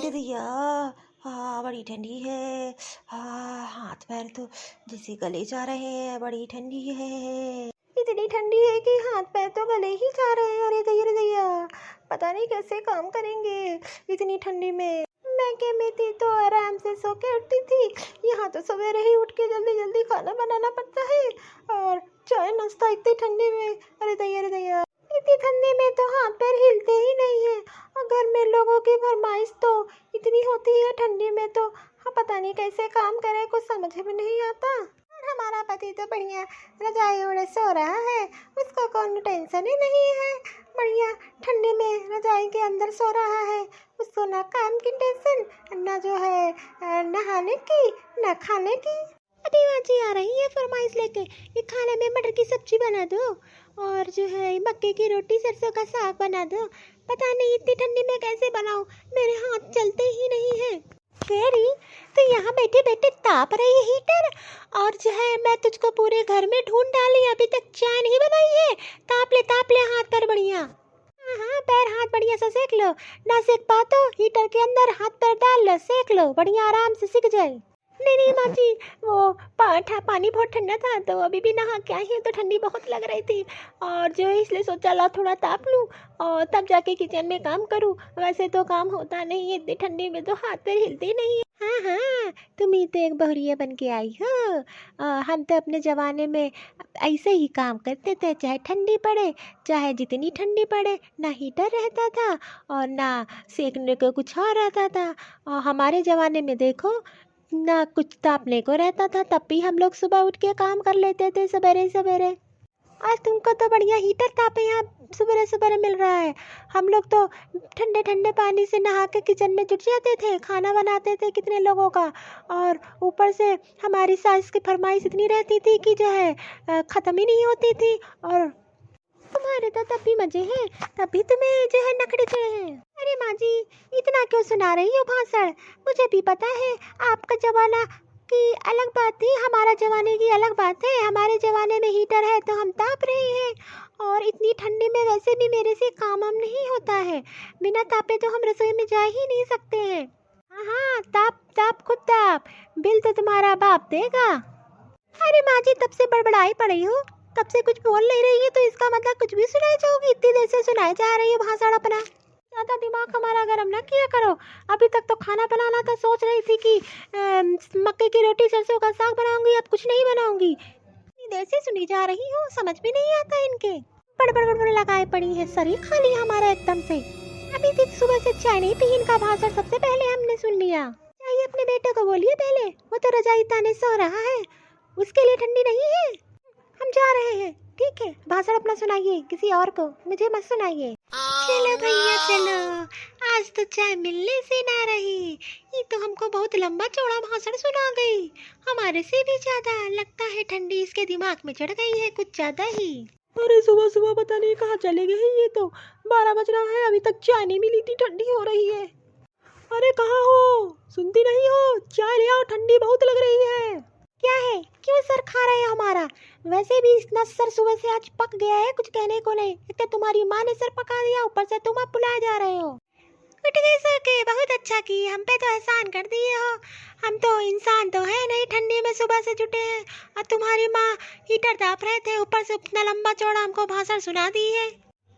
रे भैया, हाँ बड़ी ठंडी है। हाँ हाथ पैर तो जैसे गले जा रहे हैं, बड़ी ठंडी है। इतनी ठंडी है कि हाथ पैर तो गले ही जा रहे हैं। अरे दैया, पता नहीं कैसे काम करेंगे इतनी ठंडी में। मैं में थी तो आराम से सो के उठती थी, यहाँ तो सवेरे ही उठ के जल्दी जल्दी खाना बनाना पड़ता है और चाय नाश्ता इतनी ठंडी में। अरे दैया, इतनी ठंडी में तो हाथ पैर हिलते ही नहीं है और घर में लोगों की फरमाइश तो इतनी होती है ठंडी में, तो हाँ पता नहीं कैसे काम करे, कुछ समझ में नहीं आता। और हमारा पति तो बढ़िया रजाई ओढ़े सो रहा है, उसको कौन टेंशन ही नहीं है, बढ़िया ठंडी में रजाई के अंदर सो रहा है। उसको ना काम की टेंशन, ना जो है नहाने की, ना खाने की। अभी जी आ रही है फरमाइश लेके, ये खाने में मटर की सब्जी बना दो और जो है मक्के की रोटी सरसों का साग बना दो। पता नहीं इतनी ठंडी में कैसे बनाऊं, मेरे हाथ चलते ही नहीं है। शेरी तो यहाँ बैठे बैठे ताप रही है हीटर, और जो है मैं तुझको पूरे घर में ढूंढ डाली, अभी तक चाय नहीं बनाई है। ताप ले हाथ पैर बढ़िया। हाँ पैर हाथ बढ़िया से सेक लो, ना सेक पा तो हीटर के अंदर हाथ पैर डाल लो, सेक लो बढ़िया, आराम से सिक जाए। नहीं माँ जी, वो पानी बहुत ठंडा था तो अभी भी नहा के आई है तो ठंडी बहुत लग रही थी, और जो इसलिए सोचा ला थोड़ा ताप लूँ और तब जाके किचन में काम करूँ। वैसे तो काम होता नहीं है इतनी ठंडी में, तो हाथ पैर हिलते नहीं है। हाँ तुम ही तो एक बहुरिया बन के आई हो। हम तो अपने ज़माने में ऐसे ही काम करते थे, चाहे ठंडी पड़े चाहे जितनी ठंडी पड़े, ना हीटर रहता था और ना सेकने को कुछ और रहता था। और हमारे ज़माने में देखो ना कुछ तापने को रहता था, तब भी हम लोग सुबह उठ के काम कर लेते थे सवेरे सवेरे। आज तुमको तो बढ़िया हीटर तापे यहाँ सवेरे सवेरे मिल रहा है। हम लोग तो ठंडे ठंडे पानी से नहा के किचन में जुट जाते थे, खाना बनाते थे कितने लोगों का, और ऊपर से हमारी सास की फरमाइश इतनी रहती थी कि जो है ख़त्म ही नहीं होती थी। और तुम्हारे तो तब भी मजे हैं, तब भी तुम्हें जो है नखरे चढ़े हैं। अरे माँ जी इतना क्यों सुना रही हो भाषण, मुझे भी पता है आपका जमाना की अलग बात थी, हमारा जमाने की अलग बात है। हमारे जमाने में हीटर है तो हम ताप रहे हैं, और इतनी ठंडी में वैसे भी मेरे से काम हम नहीं होता है, बिना तापे तो हम रसोई में जा ही नहीं सकते हैं। हाँ ताप खुद ताप, बिल तो तुम्हारा बाप देगा। अरे माँ जी तब से बड़बड़ाई पड़ी हो, तब से कुछ बोल नहीं रही है तो इसका मतलब कुछ भी सुनाई जाओगी, इतनी देर से सुनाई जा रही है भाषण अपना। ज़्यादा दिमाग हमारा गर्म ना किया करो। अभी तक तो खाना बनाना था, सोच रही थी कि मक्के की रोटी सरसों का साग बनाऊंगी, अब कुछ नहीं बनाऊंगी। इतनी देर से सुनी जा रही हूँ, समझ भी नहीं आता इनके, बड़बड़ लगाए पड़ी है, शरीर खाली हमारा एकदम से। अभी तक सुबह से चाय नहीं पी, इनका भाषण सबसे पहले हमने सुन लिया। चाहिए अपने बेटे को बोलिए पहले, वो तो रजाई ताने सो रहा है, उसके लिए ठंडी नहीं है। हम जा रहे हैं, ठीक है, भाषण अपना सुनाइए किसी और को, मुझे मत सुनाइए। चलो भैया चलो, आज तो चाय मिलने से ना रही, ये तो हमको बहुत लंबा चौड़ा भाषण सुना गई, हमारे से भी ज्यादा। लगता है ठंडी इसके दिमाग में चढ़ गई है कुछ ज्यादा ही। अरे सुबह सुबह पता नहीं कहाँ चले गए हैं, ये तो 12 बज रहा है, अभी तक चाय नहीं मिली थी, ठंडी हो रही है। अरे कहाँ हो, सुनती नहीं हो, चाय ले आओ, ठंडी बहुत लग रही है। क्या है, क्यों सर खा रहे हो हमारा? वैसे भी इतना सर सुबह से आज पक गया है, कुछ कहने को नहीं। एक तुम्हारी माँ ने सर पका दिया, ऊपर से तुम अब बुलाए जा रहे हो। उठ गए सर के, बहुत अच्छा की, हम पे तो एहसान कर दिए हो। हम तो इंसान तो है नहीं, ठंडी में सुबह से जुटे हैं, और तुम्हारी माँ हीटर ताप रहे थे, ऊपर से इतना लंबा चौड़ा हमको भाषण सुना दी है।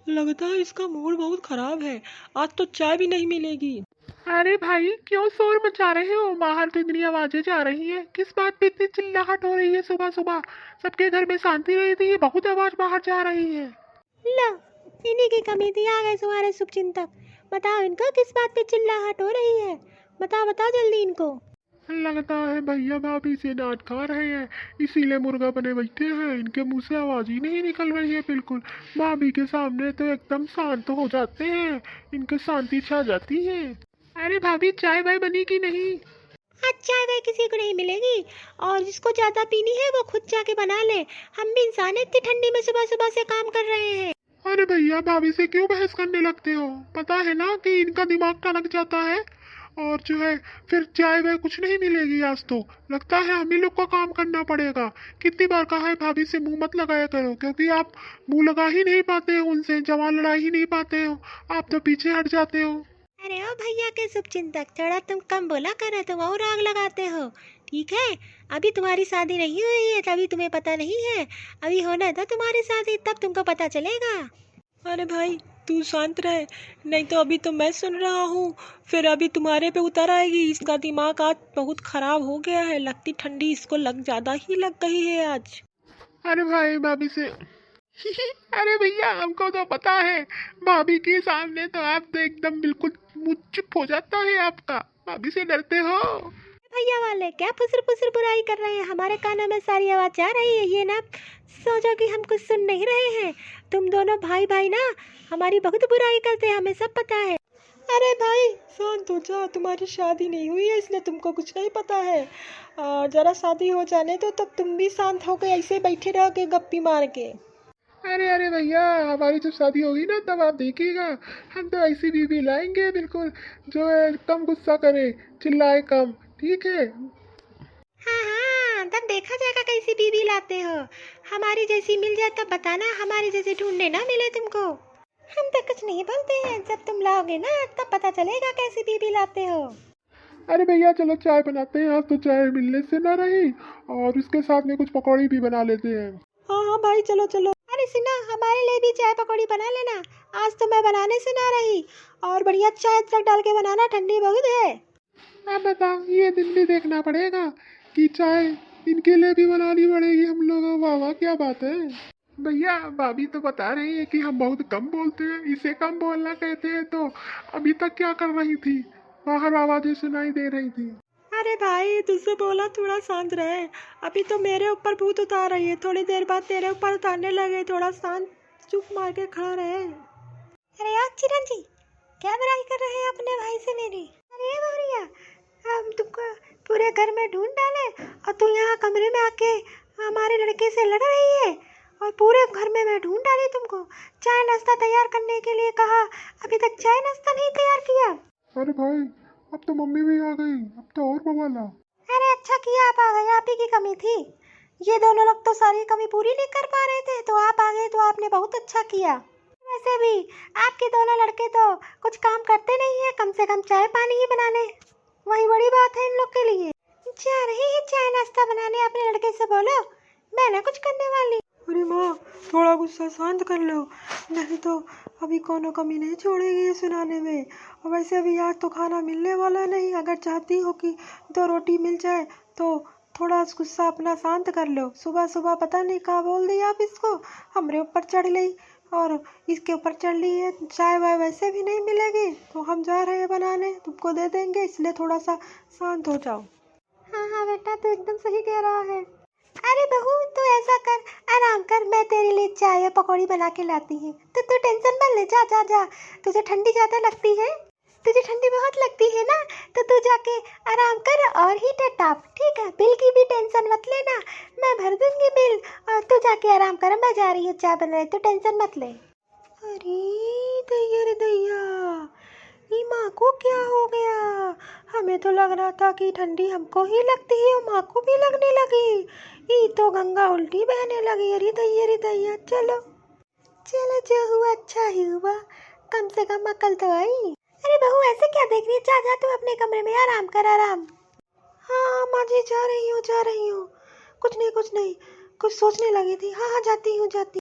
लगता है इसका मूड बहुत खराब है, आज तो चाय भी नहीं मिलेगी। अरे भाई क्यों शोर मचा रहे हो, बाहर तो इतनी आवाजें जा रही है, किस बात पे इतनी चिल्लाहट हो रही है सुबह सुबह? सबके घर में शांति रहती है, बहुत आवाज बाहर जा रही है। लो इन्हीं की कमी थी, आ गए तुम्हारे शुभचिंतक। बताओ इनको किस बात पे चिल्लाहट हो रही है, बताओ जल्दी इनको। लगता है भैया भाभी से डांट खा रहे हैं, इसीलिए मुर्गा बने बैठे हैं, इनके मुंह से आवाज ही नहीं निकल रही है बिल्कुल। भाभी के सामने तो एकदम शांत हो जाते हैं, इनके शांति छा जाती है। अरे भाभी चाय वाय बनी कि नहीं? आज चाय वाय किसी को नहीं मिलेगी, और जिसको ज्यादा पीनी है वो खुद जाके बना ले, हम भी इंसान इतनी ठंडी में सुबह सुबह से काम कर रहे हैं। अरे भैया भाभी से क्यों बहस करने लगते हो, पता है ना कि इनका दिमाग टनक जाता है, और जो है फिर चाय वाय कुछ नहीं मिलेगी आज तो। लगता है हम ही लोग को काम करना पड़ेगा। कितनी बार कहा है भाभी से मुंह मत लगाया करो, क्योंकि आप मुंह लगा ही नहीं पाते हो उनसे, जवान लड़ा ही नहीं पाते हो, आप तो पीछे हट जाते हो। अरे ओ भैया के शुभचिंतक, थोड़ा तुम कम बोला करो, तुम और आग लगाते हो। ठीक है, अभी तुम्हारी शादी नहीं हुई है तभी तुम्हें पता नहीं है, अभी होना था तुम्हारी शादी तब तुमको पता चलेगा। अरे भाई तू शांत रहे, नहीं तो अभी तो मैं सुन रहा हूँ, फिर अभी तुम्हारे पे उतर आएगी। इसका दिमाग आज बहुत खराब हो गया है, लगती ठंडी इसको ज़्यादा ही लग गई है आज। अरे भाई भाभी से अरे भैया हमको तो पता है, भाभी के सामने तो आप तो एकदम बिल्कुल मुंह चुप हो जाता है आपका। भाभी से डरते हो? भैया वाले क्या फुसर फुसर बुराई कर रहे हैं, हमारे कानों में सारी आवाज़ जा रही है। ये ना सोचो कि हम कुछ सुन नहीं रहे हैं। तुम दोनों भाई भाई ना हमारी बहुत बुराई करते हैं, हमें सब पता है। अरे भाई शांत हो जा, तुम्हारी शादी नहीं हुई है इसलिए तुमको कुछ नहीं पता है। जरा शादी हो जाने तो तब तुम भी शांत हो गए, ऐसे बैठे रह के गप्पी मार के। अरे भैया हमारी जब शादी होगी ना तब आप देखिएगा, हम तो ऐसी बीवी लाएंगे बिल्कुल जो है कम गुस्सा करे, चिल्लाए कम। ठीक है? हाँ, तब देखा जाएगा कैसी बीवी लाते हो। हमारी जैसी मिल जाए तब बताना, हमारी जैसी ढूंढने ना मिले तुमको। हम तो कुछ नहीं बोलते हैं, जब तुम लाओगे ना तब पता चलेगा कैसी बीवी लाते हो। अरे भैया चलो चाय बनाते हैं, आज तो चाय मिलने से ना रही, और उसके साथ में कुछ पकौड़ी भी बना लेते हैं। हाँ हाँ भाई चलो चलो। अरे सुना, हमारे लिए भी चाय पकौड़ी बना लेना, आज तो मैं बनाने से ना रही। और बढ़िया चाय अदरक डाल के बनाना, ठंडी बहुत है। आप बताओ, ये दिन भी देखना पड़ेगा कि चाय इनके लिए भी बनानी पड़ेगी हम लोगों। वाह वाह क्या बात है। भैया भाभी तो बता रही है कि हम बहुत कम बोलते हैं, इसे कम बोलना कहते हैं। तो अभी तक क्या कर रही थी? बाहर आवाजें सुनाई दे रही थी। अरे भाई तुझसे बोला थोड़ा शांत रहे, अभी तो मेरे ऊपर भूत उतार रही है, थोड़ी देर बाद तेरे ऊपर उतारने लगे, थोड़ा शांत चुप मार के खड़ा रहे। अरे यार चिरन जी, क्या बुराई कर रहे हैं अपने भाई से मेरी? अरे भैया, हम तुमको पूरे घर में ढूंढ डाले और तू यहाँ कमरे में आके हमारे लड़के से लड़ रही है। और पूरे घर में मैं ढूंढ डाली तुमको, चाय नाश्ता तैयार करने के लिए कहा, अभी तक चाय नाश्ता नहीं तैयार किया। अरे भाई अब तो मम्मी भी आ गई, अब तो और बवाला। अरे अच्छा किया आप आ गए, आप ही की कमी थी। ये दोनों लोग तो सारी कमी पूरी नहीं कर पा रहे थे, तो आप आ गए तो आपने बहुत अच्छा किया। वैसे भी आपके दोनों लड़के तो कुछ काम करते नहीं है, कम से कम चाय पानी ही बनाने, वही बड़ी बात है इन लोग के लिए। जा रही है चाय नाश्ता बनाने, अपने लड़के से बोलो मैं ना कुछ करने वाली। अरे माँ थोड़ा गुस्सा शांत कर लो, नहीं तो अभी कोनो कमी नहीं छोड़ेगी ये सुनाने में। और वैसे भी आज तो खाना मिलने वाला नहीं, अगर चाहती हो कि 2 रोटी मिल जाए तो थोड़ा गुस्सा अपना शांत कर लो। सुबह सुबह पता नहीं कहाँ बोल दिया आप इसको, हमरे ऊपर चढ़ गई और इसके ऊपर चढ़ ली है। चाय वाय वैसे भी नहीं मिलेगी तो हम जा रहे हैं बनाने, तुमको दे देंगे, इसलिए थोड़ा सा शांत हो जाओ। हाँ हाँ बेटा, तू एकदम सही कह रहा है। अरे बहू तू ऐसा कर, आराम कर, मैं तेरे लिए चाय और पकौड़ी बना के लाती हूँ, तो तू टेंशन मत ले, जा जा जा। तुझे ठंडी ज़्यादा लगती है, तुझे ठंडी बहुत लगती है ना, तो तू जाके आराम कर और हीटर टाप। ठीक है, बिल की भी टेंशन मत लेना, मैं भर दूंगी बिल, और तू जाके आराम कर, मैं जा रही हूँ चाय बनाने, तू टेंशन मत ले। अरे दैया रे दैया, ये माँ को क्या हो गया? हमें तो लग रहा था कि ठंडी हमको ही लगती है और माँ को भी लगने लगी, ये तो गंगा उल्टी बहने लगी। अरे दैया रे दैया, चलो चलो, जो हुआ अच्छा ही हुआ, कम से कम अकल तो आई। अरे बहू ऐसे क्या देख रही है, जा जा तू अपने कमरे में आराम कर, आराम। हाँ माँ जी जा रही हूँ, कुछ नहीं कुछ नहीं, कुछ सोचने लगी थी। हाँ हाँ जाती हूँ जाती।